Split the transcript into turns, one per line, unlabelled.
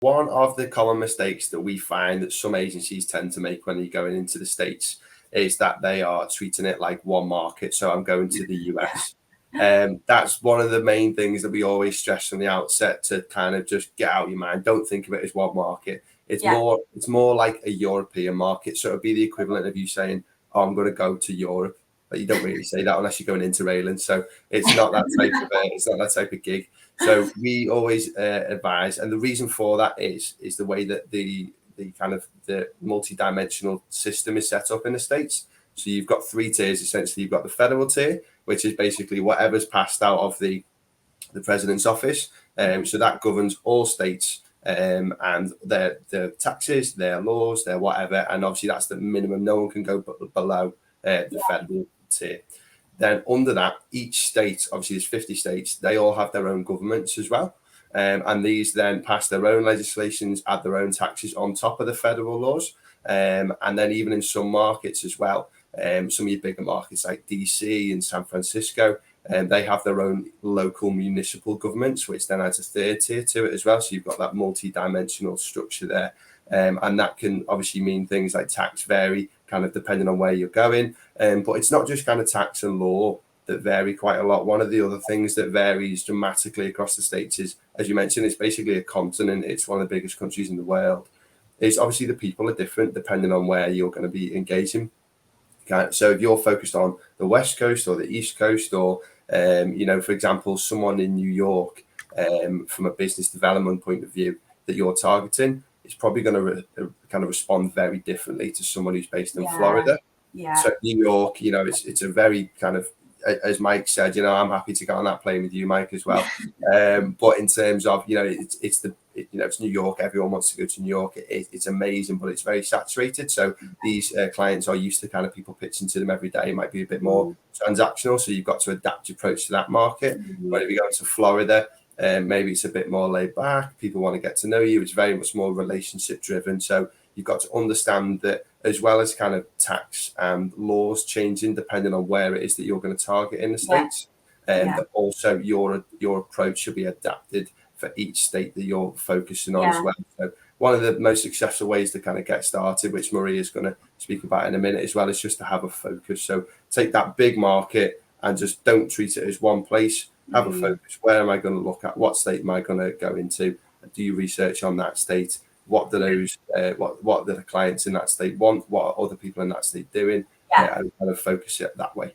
One of the common mistakes that we find that some agencies tend to make when you're going into the States is that they are treating it like one market. So I'm going to the US. That's one of the main things that we always stress from the outset, to kind of just get out of your mind. Don't think of it as one market. It's more like a European market. So it'd be the equivalent of you saying, "Oh, I'm going to go to Europe." But you don't really say that unless you're going into Raylan. So it's not that type of gig. So we always advise, and the reason for that is the way that the kind of the multi-dimensional system is set up in the States. So you've got 3 tiers essentially. You've got the federal tier, which is basically whatever's passed out of the president's office. So that governs all states and their taxes, their laws, their whatever. And obviously that's the minimum. No one can go below the federal tier. Then under that, each state, obviously there's 50 states, they all have their own governments as well. And these then pass their own legislations, add their own taxes on top of the federal laws. And then even in some markets as well, some of your bigger markets like DC and San Francisco, they have their own local municipal governments, which then adds a 3rd tier to it as well. So you've got that multi-dimensional structure there. And that can obviously mean things like tax vary kind of depending on where you're going. But it's not just kind of tax and law that vary quite a lot. One of the other things that varies dramatically across the states is, as you mentioned, it's basically a continent. It's one of the biggest countries in the world. Is obviously the people are different depending on where you're going to be engaging. Okay? So if you're focused on the West Coast or the East Coast, or for example, someone in New York, from a business development point of view that you're targeting, is probably going to kind of respond very differently to someone who's based in Florida. So New York, it's a very kind of, as Mike said, I'm happy to get on that plane with you, Mike, as well. But in terms of, it's New York. Everyone wants to go to New York. It's amazing, but it's very saturated. So these clients are used to kind of people pitching to them every day. It might be a bit more transactional. So you've got to adapt your approach to that market. But if you go to Florida, maybe it's a bit more laid back. People want to get to know you. It's very much more relationship driven. So you've got to understand that, as well as kind of tax and laws changing depending on where it is that you're going to target in the States. But also your approach should be adapted for each state that you're focusing on as well. So one of the most successful ways to kind of get started, which Marie is going to speak about in a minute as well, is just to have a focus. So take that big market and just don't treat it as one place. Have a focus. Where am I going to look at? What state am I going to go into? Do your research on that state. What do those what do the clients in that state want? What are other people in that state doing? And kind of focus it that way.